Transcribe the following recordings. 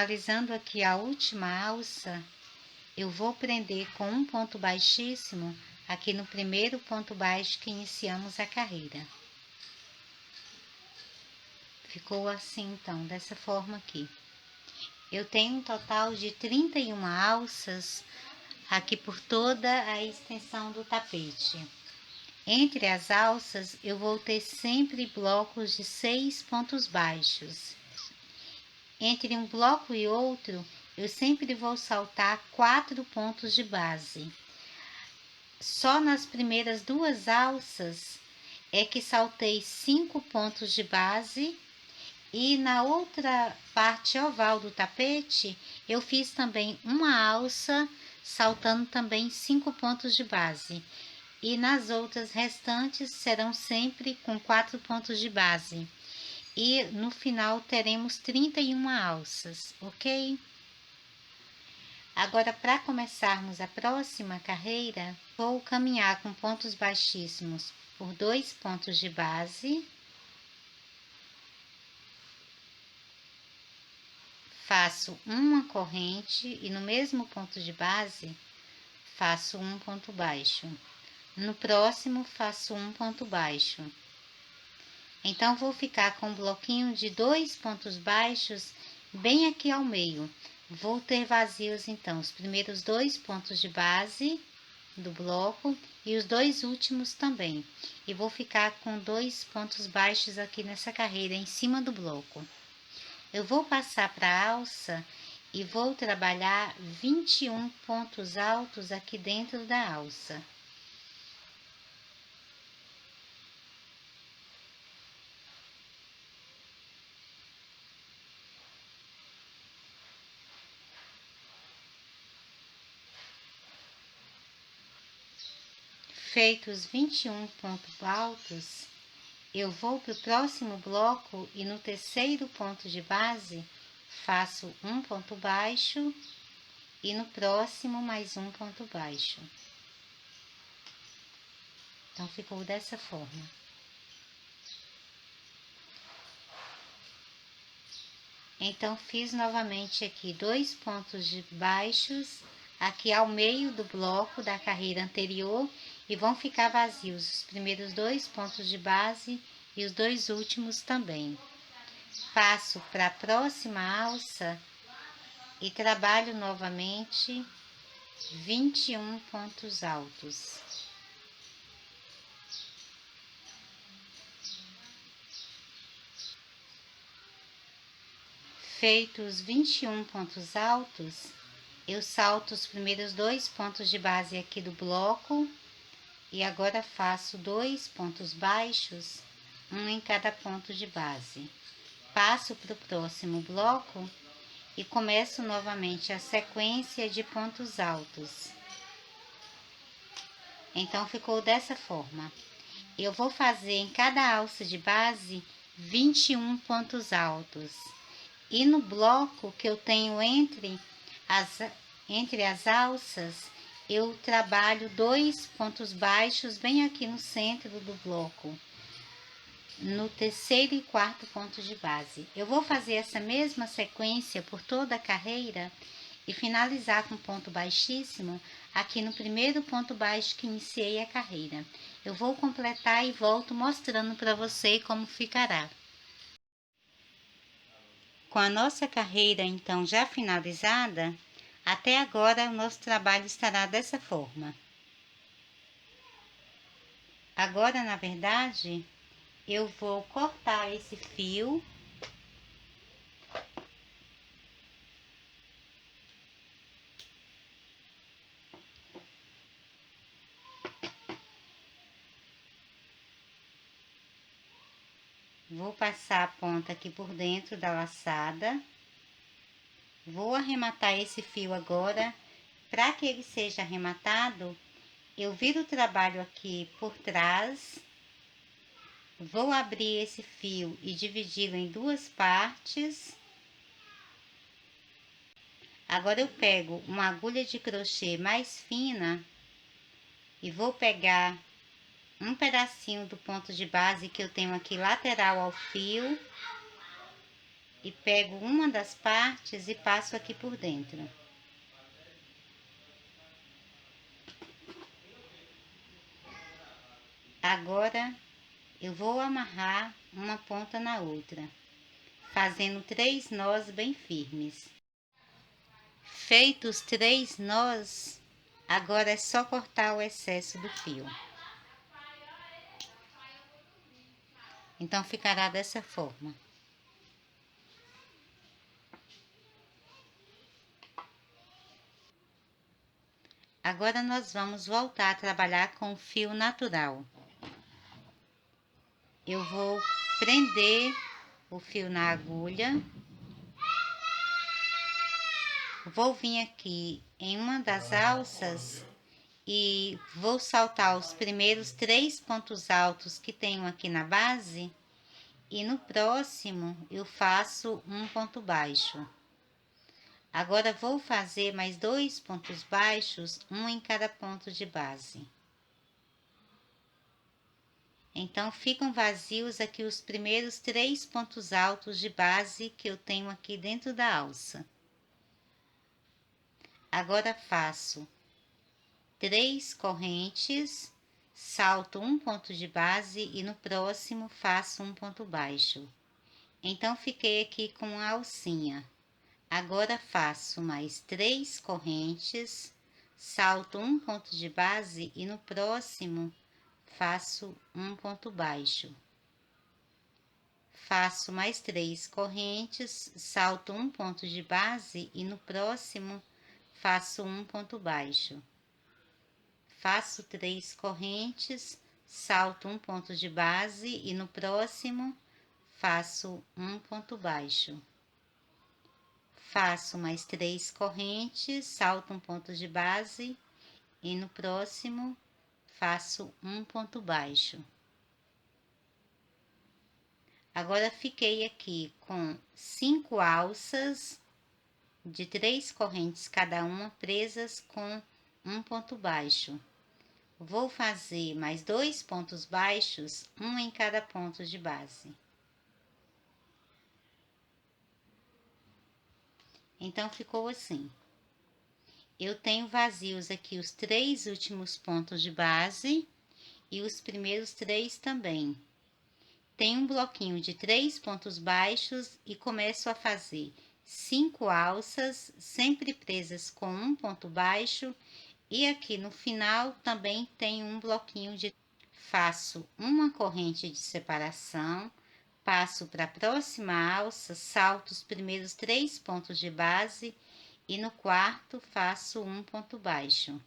finalizando aqui a última alça, eu vou prender com um ponto baixíssimo aqui no primeiro ponto baixo que iniciamos a carreira. Ficou assim então, dessa forma aqui. Eu tenho um total de 31 alças aqui por toda a extensão do tapete. Entre as alças, eu vou ter sempre blocos de 6 pontos baixos. Entre um bloco e outro, eu sempre vou saltar 4 pontos de base. Só nas primeiras 2 alças é que saltei 5 pontos de base, e na outra parte oval do tapete, eu fiz também uma alça, saltando também 5 pontos de base. E nas outras restantes serão sempre com 4 pontos de base. E no final teremos 31 alças, ok? Agora, para começarmos a próxima carreira, vou caminhar com pontos baixíssimos por 2 pontos de base. Faço uma corrente e no mesmo ponto de base, faço um ponto baixo. No próximo, faço um ponto baixo. Então, vou ficar com um bloquinho de 2 pontos baixos bem aqui ao meio. Vou ter vazios, então, os primeiros 2 pontos de base do bloco e os 2 últimos também. E vou ficar com 2 pontos baixos aqui nessa carreira, em cima do bloco. Eu vou passar para a alça e vou trabalhar 21 pontos altos aqui dentro da alça. Feitos 21 pontos altos, eu vou para o próximo bloco e no terceiro ponto de base faço um ponto baixo e no próximo mais um ponto baixo. Então, ficou dessa forma. Então, fiz novamente aqui 2 pontos de baixos aqui ao meio do bloco da carreira anterior e vão ficar vazios os primeiros 2 pontos de base e os 2 últimos também. Passo para a próxima alça e trabalho novamente 21 pontos altos. Feitos 21 pontos altos, eu salto os primeiros 2 pontos de base aqui do bloco e agora faço 2 pontos baixos, um em cada ponto de base. Passo para o próximo bloco e começo novamente a sequência de pontos altos. Então, ficou dessa forma. Eu vou fazer em cada alça de base 21 pontos altos. E no bloco que eu tenho entre as alças, eu trabalho 2 pontos baixos bem aqui no centro do bloco, no terceiro e quarto ponto de base. Eu vou fazer essa mesma sequência por toda a carreira e finalizar com ponto baixíssimo aqui no primeiro ponto baixo que iniciei a carreira. Eu vou completar e volto mostrando para você como ficará. Com a nossa carreira, então, já finalizada, até agora o nosso trabalho estará dessa forma. Agora, na verdade, eu vou cortar esse fio. Vou passar a ponta aqui por dentro da laçada. Vou arrematar esse fio agora. Para que ele seja arrematado, eu viro o trabalho aqui por trás. Vou abrir esse fio e dividi-lo em 2 partes. Agora eu pego uma agulha de crochê mais fina e vou pegar um pedacinho do ponto de base que eu tenho aqui lateral ao fio. e pego uma das partes e passo aqui por dentro. Agora eu vou amarrar uma ponta na outra, fazendo 3 nós bem firmes. Feitos 3 nós, agora é só cortar o excesso do fio. Então ficará dessa forma. Agora nós vamos voltar a trabalhar com o fio natural. Eu vou prender o fio na agulha. Vou vir aqui em uma das alças e vou saltar os primeiros 3 pontos altos que tenho aqui na base. E no próximo eu faço um ponto baixo. Agora vou fazer mais 2 pontos baixos, um em cada ponto de base. Então, ficam vazios aqui os primeiros 3 pontos altos de base que eu tenho aqui dentro da alça. Agora faço 3 correntes, salto um ponto de base e no próximo faço um ponto baixo. Então, fiquei aqui com a alcinha. Agora faço mais 3 correntes, salto um ponto de base e no próximo faço um ponto baixo. Faço mais 3 correntes, salto um ponto de base e no próximo faço um ponto baixo. Faço 3 correntes, salto um ponto de base e no próximo faço um ponto baixo. Faço mais 3 correntes, salto um ponto de base e no próximo faço um ponto baixo. Agora fiquei aqui com 5 alças de 3 correntes cada uma presas com um ponto baixo. Vou fazer mais 2 pontos baixos, um em cada ponto de base. Então, ficou assim. Eu tenho vazios aqui os 3 últimos pontos de base e os primeiros 3 também. Tenho um bloquinho de 3 pontos baixos e começo a fazer 5 alças, sempre presas com um ponto baixo. E aqui no final também tenho um bloquinho de... Faço uma corrente de separação. Passo para a próxima alça, salto os primeiros 3 pontos de base e no quarto faço um ponto baixo.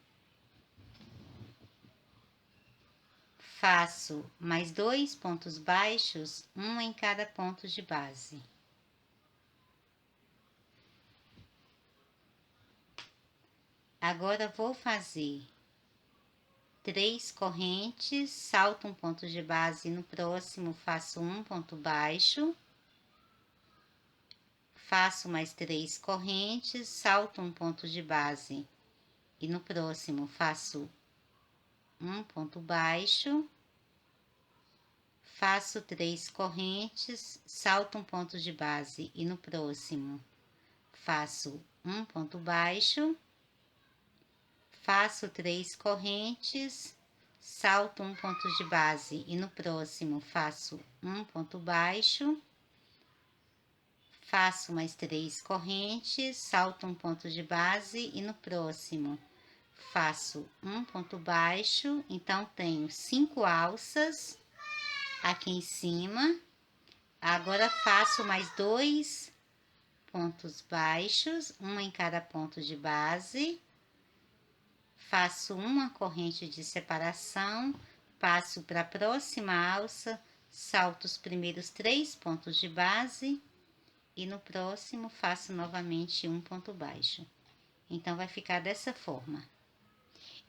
Faço mais 2 pontos baixos, um em cada ponto de base. Agora vou fazer 3 correntes, salto um ponto de base e no próximo faço um ponto baixo. Faço mais 3 correntes, salto um ponto de base e no próximo faço um ponto baixo. Faço 3 correntes, salto um ponto de base e no próximo faço um ponto baixo. Faço 3 correntes, salto um ponto de base e no próximo faço um ponto baixo. Faço mais 3 correntes, salto um ponto de base e no próximo faço um ponto baixo. Então, tenho 5 alças aqui em cima. Agora, faço mais 2 pontos baixos, uma em cada ponto de base. Faço uma corrente de separação, passo para a próxima alça, salto os primeiros 3 pontos de base e no próximo faço novamente um ponto baixo. Então, vai ficar dessa forma.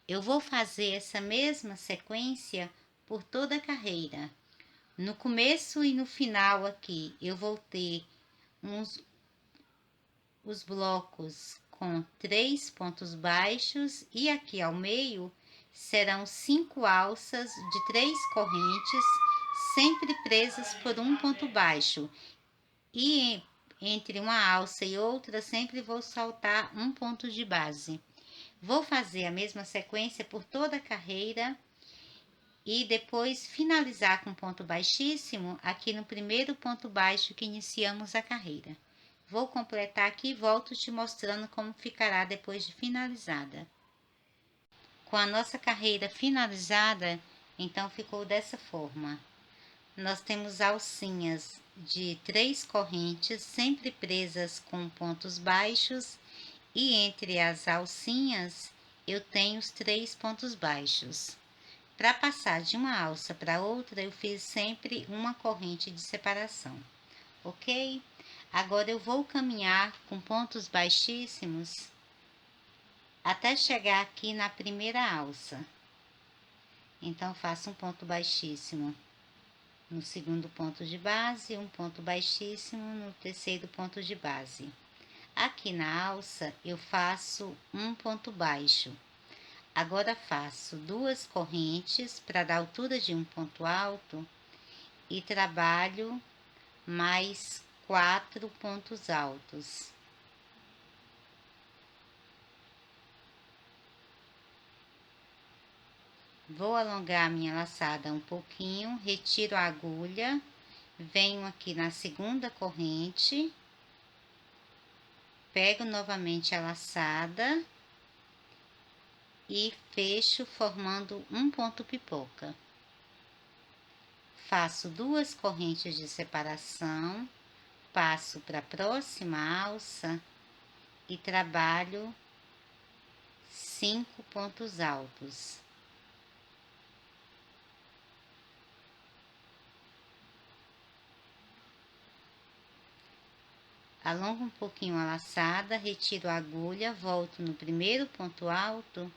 Eu vou fazer essa mesma sequência por toda a carreira. No começo e no final aqui, eu vou ter os blocos com 3 pontos baixos e aqui ao meio serão 5 alças de 3 correntes, sempre presas por um ponto baixo. E entre uma alça e outra, sempre vou saltar um ponto de base. Vou fazer a mesma sequência por toda a carreira e depois finalizar com ponto baixíssimo aqui no primeiro ponto baixo que iniciamos a carreira. Vou completar aqui e volto te mostrando como ficará depois de finalizada. Com a nossa carreira finalizada, então ficou dessa forma. Nós temos alcinhas de 3 correntes, sempre presas com pontos baixos, e entre as alcinhas eu tenho os 3 pontos baixos. Para passar de uma alça para outra, eu fiz sempre uma corrente de separação, ok? Agora eu vou caminhar com pontos baixíssimos até chegar aqui na primeira alça. Então, faço um ponto baixíssimo no segundo ponto de base, um ponto baixíssimo no terceiro ponto de base. Aqui na alça, eu faço um ponto baixo. Agora, faço 2 correntes para dar altura de um ponto alto e trabalho mais 4 pontos altos. Vou alongar a minha laçada um pouquinho, retiro a agulha, venho aqui na segunda corrente, pego novamente a laçada e fecho formando um ponto pipoca. Faço 2 correntes de separação, passo para a próxima alça e trabalho 5 pontos altos. Alongo um pouquinho a laçada, retiro a agulha, volto no primeiro ponto alto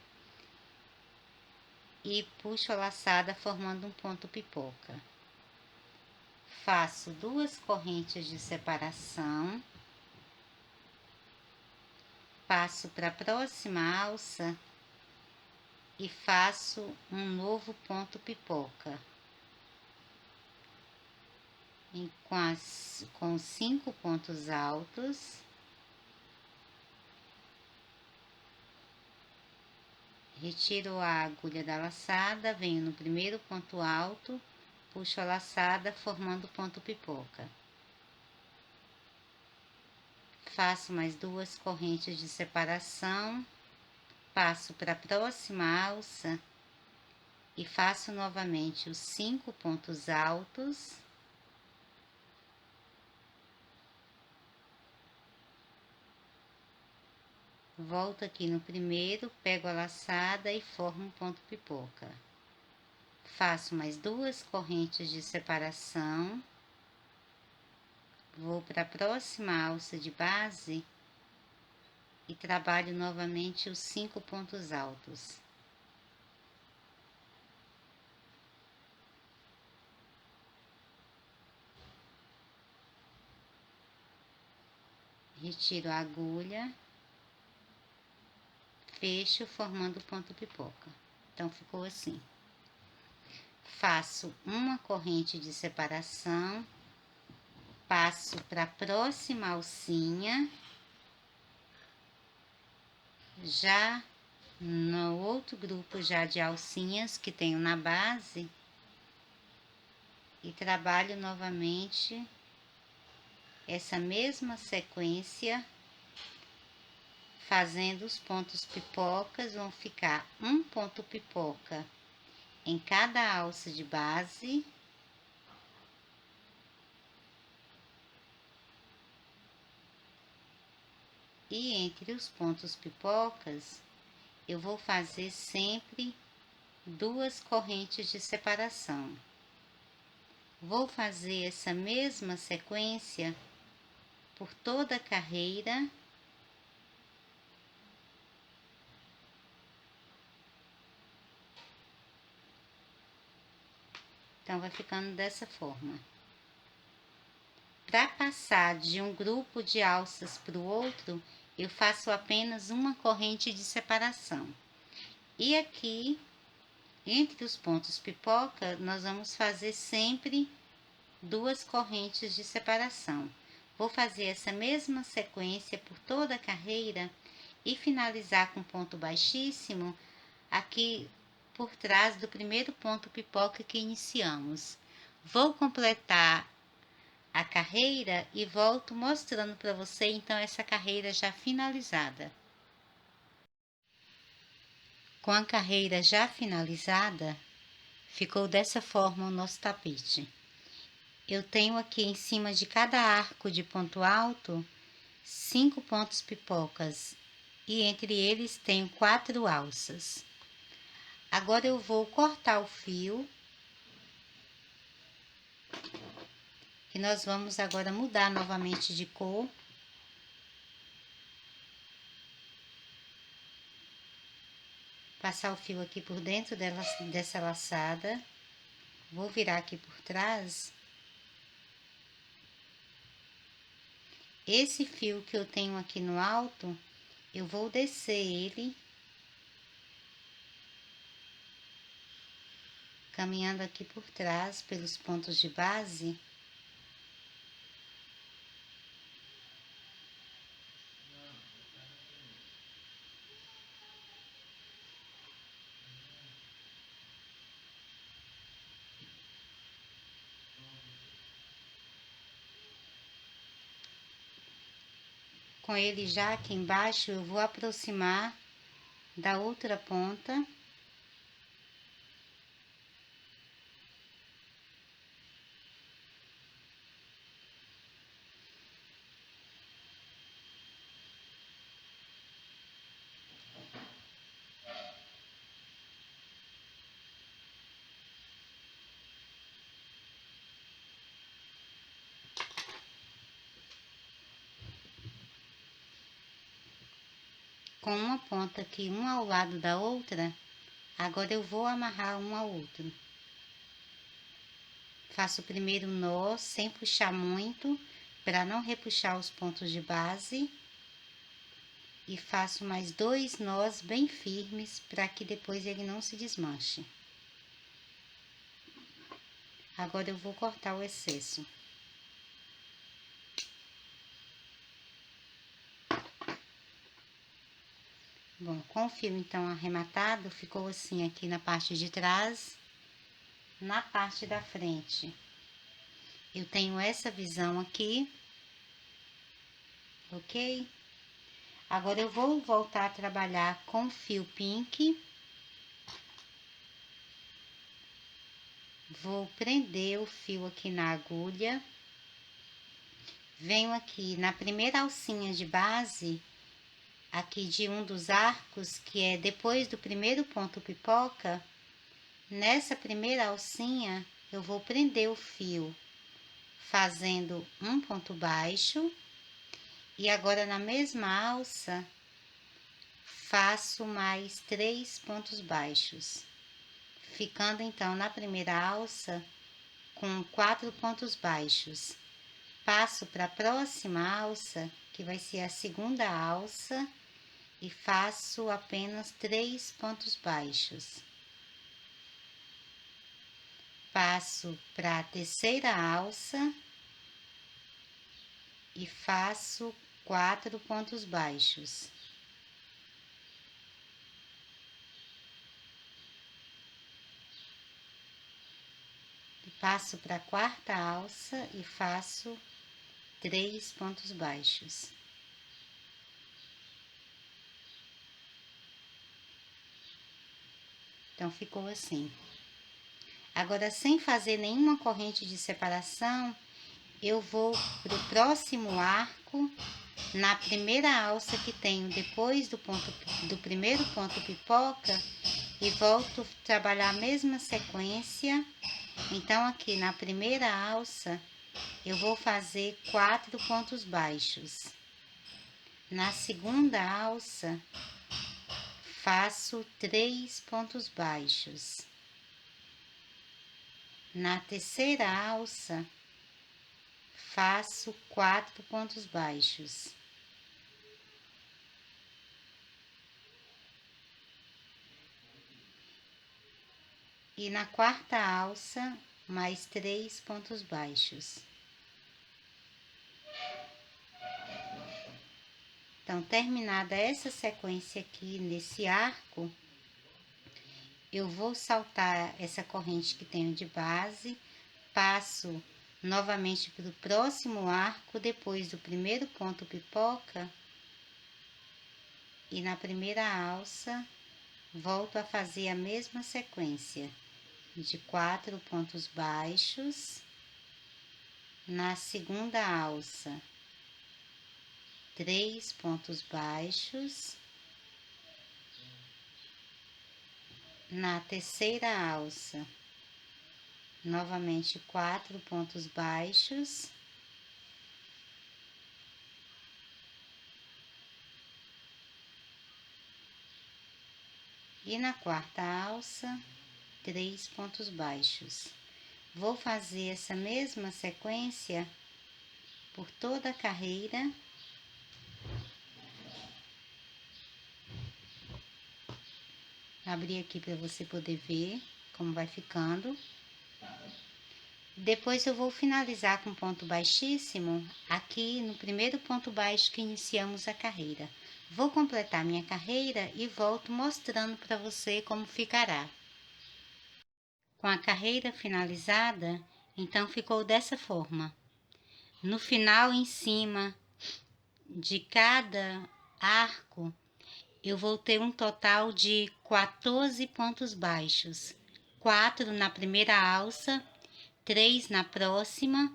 e puxo a laçada formando um ponto pipoca. Faço 2 correntes de separação, passo para a próxima alça e faço um novo ponto pipoca. Com 5 pontos altos, retiro a agulha da laçada, venho no primeiro ponto alto, puxo a laçada formando ponto pipoca. Faço mais 2 correntes de separação, passo para a próxima alça e faço novamente os 5 pontos altos. Volto aqui no primeiro, pego a laçada e formo um ponto pipoca. Faço mais 2 correntes de separação, vou para a próxima alça de base e trabalho novamente os 5 pontos altos. Retiro a agulha, fecho formando ponto pipoca. Então, ficou assim. Faço uma corrente de separação, passo para a próxima alcinha, já no outro grupo já de alcinhas que tenho na base, e trabalho novamente essa mesma sequência, fazendo os pontos pipocas. Vão ficar um ponto pipoca em cada alça de base, e entre os pontos pipocas eu vou fazer sempre 2 correntes de separação. Vou fazer essa mesma sequência por toda a carreira. Então, vai ficando dessa forma. Para passar de um grupo de alças para o outro, eu faço apenas uma corrente de separação. E aqui, entre os pontos pipoca, nós vamos fazer sempre 2 correntes de separação. Vou fazer essa mesma sequência por toda a carreira e finalizar com ponto baixíssimo aqui por trás do primeiro ponto pipoca que iniciamos. Vou completar a carreira e volto mostrando para você então essa carreira já finalizada. Com a carreira já finalizada, ficou dessa forma o nosso tapete. Eu tenho aqui em cima de cada arco de ponto alto 5 pontos pipocas e entre eles tenho 4 alças. Agora eu vou cortar o fio, que nós vamos agora mudar novamente de cor. Passar o fio aqui por dentro dessa laçada. Vou virar aqui por trás. Esse fio que eu tenho aqui no alto, eu vou descer ele, caminhando aqui por trás, pelos pontos de base. Com ele já aqui embaixo, eu vou aproximar da outra ponta. Com uma ponta aqui, uma ao lado da outra, agora eu vou amarrar um ao outro. Faço o primeiro nó sem puxar muito, para não repuxar os pontos de base. E faço mais 2 nós bem firmes, para que depois ele não se desmanche. Agora eu vou cortar o excesso. Bom, com o fio então arrematado, ficou assim aqui na parte de trás. Na parte da frente, eu tenho essa visão aqui, ok? Agora eu vou voltar a trabalhar com fio pink. Vou prender o fio aqui na agulha. Venho aqui na primeira alcinha de base, aqui de um dos arcos, que é depois do primeiro ponto pipoca. Nessa primeira alcinha, eu vou prender o fio, fazendo um ponto baixo. E agora, na mesma alça, faço mais 3 pontos baixos. Ficando, então, na primeira alça, com 4 pontos baixos. Passo para a próxima alça, que vai ser a segunda alça, e faço apenas 3 pontos baixos. Passo para a terceira alça e faço 4 pontos baixos. E passo para a quarta alça e faço 3 pontos baixos. Então, ficou assim. Agora, sem fazer nenhuma corrente de separação, eu vou para o próximo arco, na primeira alça que tenho depois do primeiro ponto pipoca, e volto a trabalhar a mesma sequência. Então, aqui na primeira alça, eu vou fazer 4 pontos baixos. Na segunda alça, faço 3 pontos baixos. Na terceira alça, faço 4 pontos baixos. E na quarta alça, mais 3 pontos baixos. Então, terminada essa sequência aqui nesse arco, eu vou saltar essa corrente que tenho de base, passo novamente para o próximo arco, depois do primeiro ponto pipoca, e na primeira alça, volto a fazer a mesma sequência de 4 pontos baixos. Na segunda alça, 3 pontos baixos. Na terceira alça, novamente 4 pontos baixos. E na quarta alça, 3 pontos baixos. Vou fazer essa mesma sequência por toda a carreira. Abrir aqui para você poder ver como vai ficando. Depois eu vou finalizar com ponto baixíssimo aqui no primeiro ponto baixo que iniciamos a carreira. Vou completar minha carreira e volto mostrando para você como ficará. Com a carreira finalizada, então ficou dessa forma. No final, em cima de cada arco, eu vou ter um total de 14 pontos baixos. 4 na primeira alça, 3 na próxima,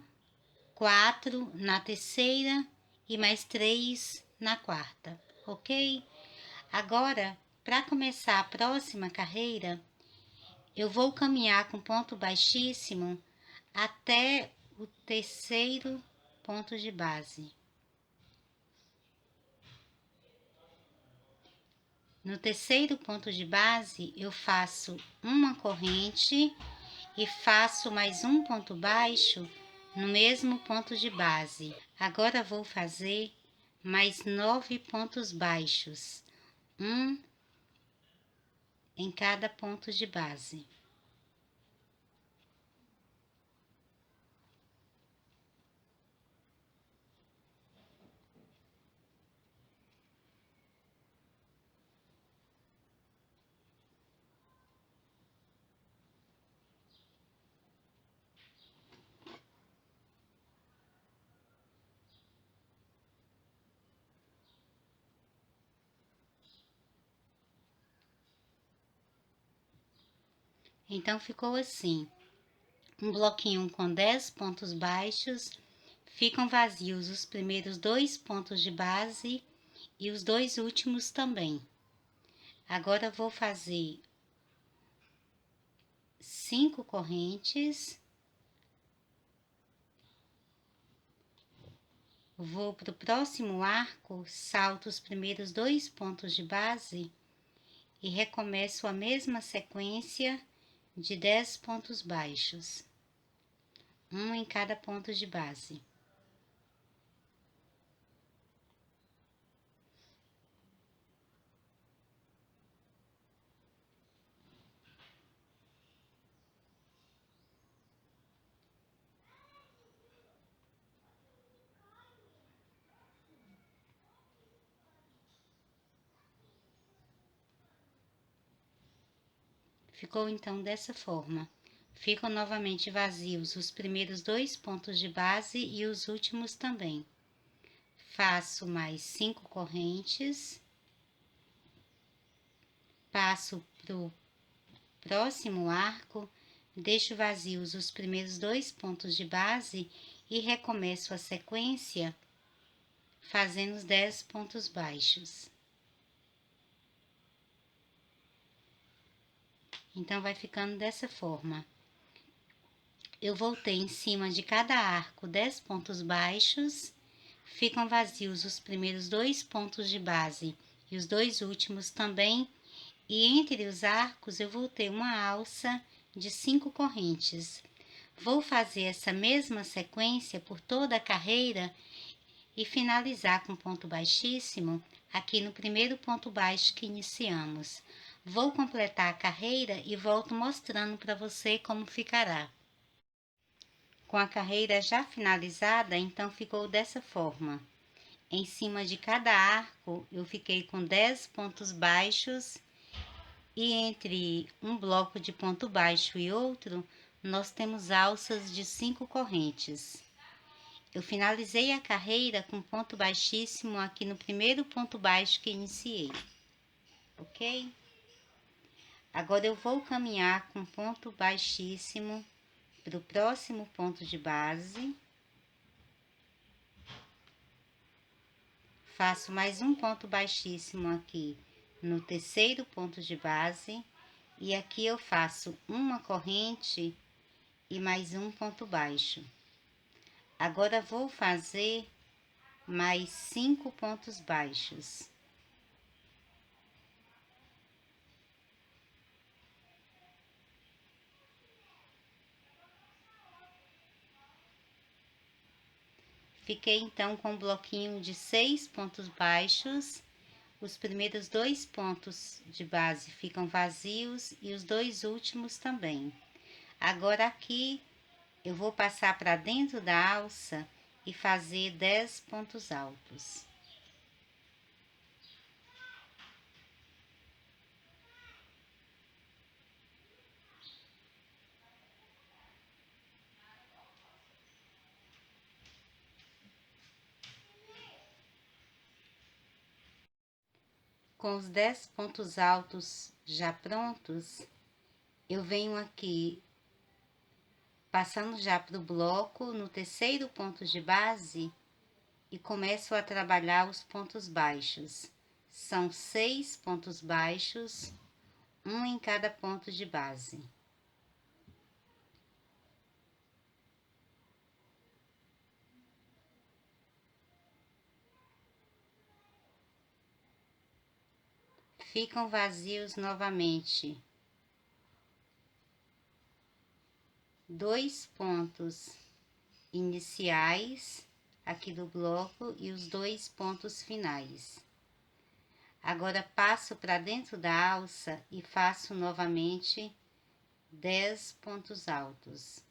4 na terceira e mais 3 na quarta, ok? Agora, para começar a próxima carreira, eu vou caminhar com ponto baixíssimo até o terceiro ponto de base. No terceiro ponto de base, eu faço uma corrente e faço mais um ponto baixo no mesmo ponto de base. Agora vou fazer mais 9 pontos baixos, um em cada ponto de base. Então, ficou assim, um bloquinho com 10 pontos baixos, ficam vazios os primeiros 2 pontos de base e os 2 últimos também. Agora, vou fazer 5 correntes, vou para o próximo arco, salto os primeiros 2 pontos de base e recomeço a mesma sequência de 10 pontos baixos, um em cada ponto de base. Ficou então dessa forma. Ficam novamente vazios os primeiros 2 pontos de base e os últimos também. Faço mais 5 correntes, passo para o próximo arco, deixo vazios os primeiros 2 pontos de base e recomeço a sequência fazendo os 10 pontos baixos. Então, vai ficando dessa forma. Eu voltei em cima de cada arco 10 pontos baixos, ficam vazios os primeiros 2 pontos de base e os 2 últimos também, e entre os arcos eu vou ter uma alça de 5 correntes. Vou fazer essa mesma sequência por toda a carreira e finalizar com ponto baixíssimo aqui no primeiro ponto baixo que iniciamos. Vou completar a carreira e volto mostrando para você como ficará. Com a carreira já finalizada, então ficou dessa forma. em cima de cada arco eu fiquei com 10 pontos baixos e entre um bloco de ponto baixo e outro nós temos alças de 5 correntes. Eu finalizei a carreira com ponto baixíssimo aqui no primeiro ponto baixo que iniciei, ok? Agora eu vou caminhar com ponto baixíssimo para o próximo ponto de base. Faço mais um ponto baixíssimo aqui no terceiro ponto de base. E aqui eu faço uma corrente e mais um ponto baixo. Agora vou fazer mais 5 pontos baixos. Fiquei então com um bloquinho de 6 pontos baixos. Os primeiros 2 pontos de base ficam vazios e os 2 últimos também. Agora aqui eu vou passar para dentro da alça e fazer 10 pontos altos. Com os 10 pontos altos já prontos, eu venho aqui passando já para o bloco no terceiro ponto de base e começo a trabalhar os pontos baixos. São 6 pontos baixos, um em cada ponto de base. Ficam vazios novamente 2 pontos iniciais aqui do bloco e os 2 pontos finais. Agora passo para dentro da alça e faço novamente 10 pontos altos.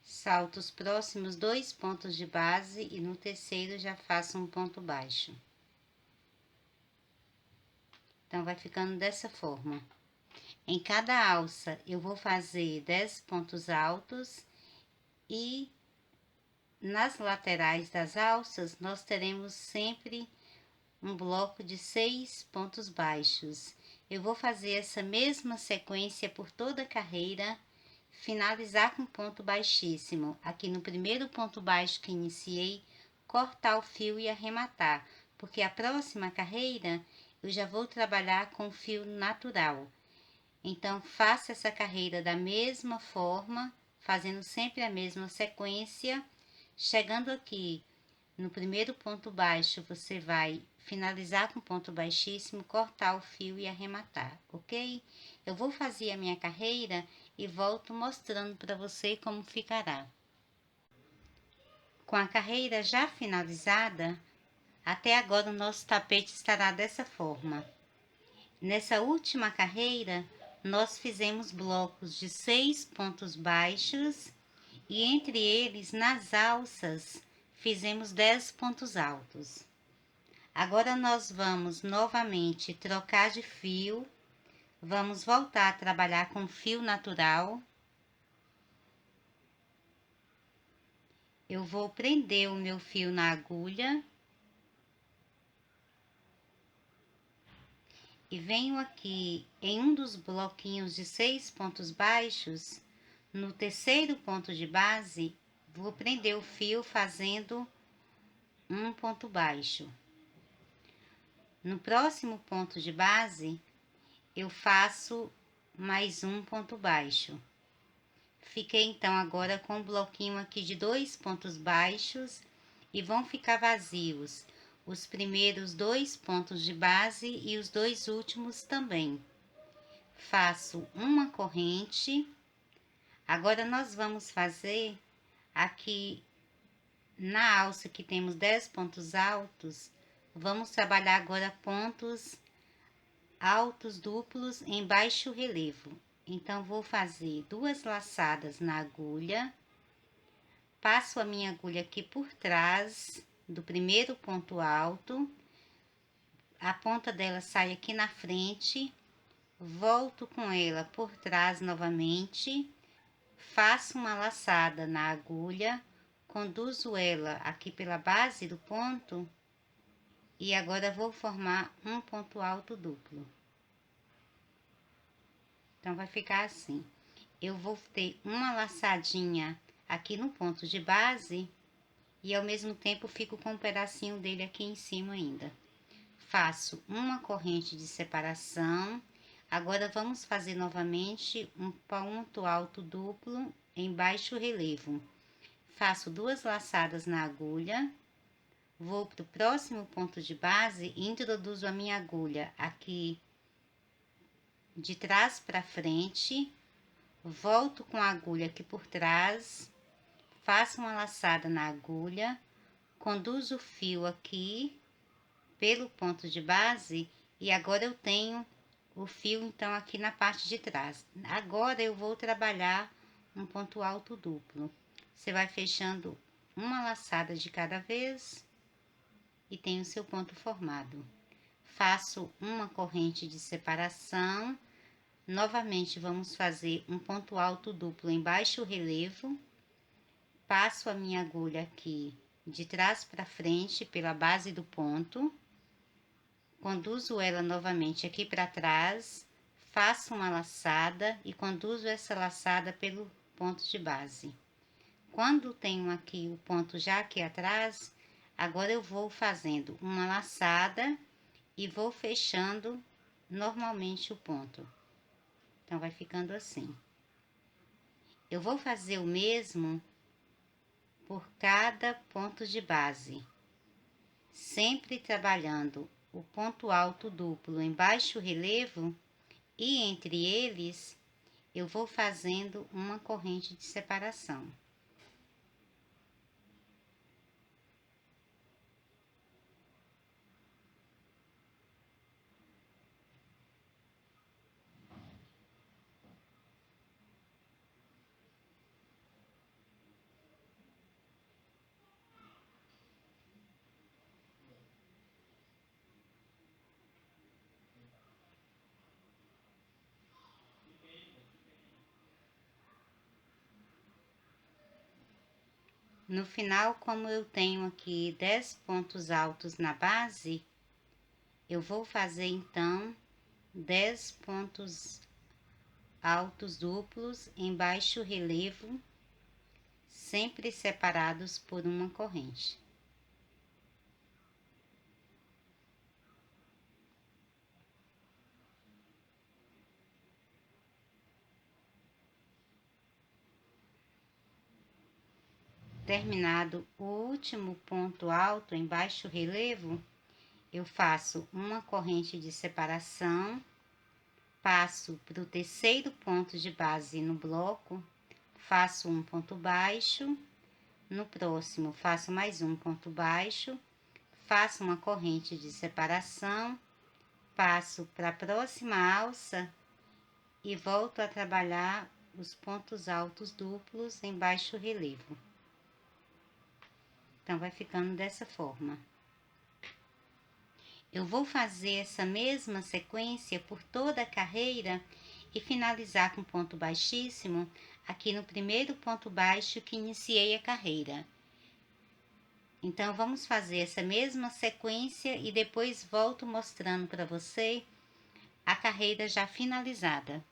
Salto os próximos 2 pontos de base e no terceiro já faço um ponto baixo. Então, vai ficando dessa forma. Em cada alça, eu vou fazer 10 pontos altos e nas laterais das alças, nós teremos sempre um bloco de 6 pontos baixos. Eu vou fazer essa mesma sequência por toda a carreira, finalizar com ponto baixíssimo. Aqui no primeiro ponto baixo que iniciei, cortar o fio e arrematar, porque a próxima carreira eu já vou trabalhar com fio natural. Então, faça essa carreira da mesma forma, fazendo sempre a mesma sequência. Chegando aqui no primeiro ponto baixo, você vai finalizar com ponto baixíssimo, cortar o fio e arrematar, ok? Eu vou fazer a minha carreira e volto mostrando para você como ficará. Com a carreira já finalizada, até agora o nosso tapete estará dessa forma. Nessa última carreira, nós fizemos blocos de 6 pontos baixos e entre eles, nas alças, fizemos 10 pontos altos. Agora, nós vamos novamente trocar de fio, vamos voltar a trabalhar com fio natural. Eu vou prender o meu fio na agulha. E venho aqui em um dos bloquinhos de 6 pontos baixos, no terceiro ponto de base, vou prender o fio fazendo um ponto baixo. No próximo ponto de base, eu faço mais um ponto baixo. Fiquei então agora com um bloquinho aqui de 2 pontos baixos e vão ficar vazios os primeiros 2 pontos de base e os 2 últimos também. Faço uma corrente. Agora, nós vamos fazer aqui na alça que temos 10 pontos altos, vamos trabalhar agora pontos altos duplos em baixo relevo. Então, vou fazer 2 laçadas na agulha, passo a minha agulha aqui por trás do primeiro ponto alto, a ponta dela sai aqui na frente, volto com ela por trás novamente, faço uma laçada na agulha, conduzo ela aqui pela base do ponto e agora vou formar um ponto alto duplo. Então, vai ficar assim. Eu vou ter uma laçadinha aqui no ponto de base e ao mesmo tempo fico com um pedacinho dele aqui em cima ainda. Faço uma corrente de separação. Agora, vamos fazer novamente um ponto alto duplo em baixo relevo. Faço 2 laçadas na agulha, vou para o próximo ponto de base e introduzo a minha agulha aqui de trás para frente, volto com a agulha aqui por trás, faço uma laçada na agulha, conduzo o fio aqui pelo ponto de base e agora eu tenho o fio então aqui na parte de trás. Agora eu vou trabalhar um ponto alto duplo. Você vai fechando uma laçada de cada vez e tem o seu ponto formado. Faço uma corrente de separação. Novamente, vamos fazer um ponto alto duplo em baixo relevo. Passo a minha agulha aqui de trás para frente pela base do ponto. Conduzo ela novamente aqui para trás. Faço uma laçada e conduzo essa laçada pelo ponto de base. Quando tenho aqui o ponto já aqui atrás, agora eu vou fazendo uma laçada e vou fechando normalmente o ponto. Então, vai ficando assim. Eu vou fazer o mesmo por cada ponto de base, sempre trabalhando o ponto alto duplo em baixo relevo e entre eles eu vou fazendo uma corrente de separação. No final, como eu tenho aqui 10 pontos altos na base, eu vou fazer então 10 pontos altos duplos em baixo relevo, sempre separados por uma corrente. Terminado o último ponto alto em baixo relevo, eu faço uma corrente de separação, passo para o terceiro ponto de base no bloco, faço um ponto baixo, no próximo faço mais um ponto baixo, faço uma corrente de separação, passo para a próxima alça e volto a trabalhar os pontos altos duplos em baixo relevo. Então, vai ficando dessa forma. Eu vou fazer essa mesma sequência por toda a carreira e finalizar com ponto baixíssimo aqui no primeiro ponto baixo que iniciei a carreira. Então, vamos fazer essa mesma sequência e depois volto mostrando para você a carreira já finalizada.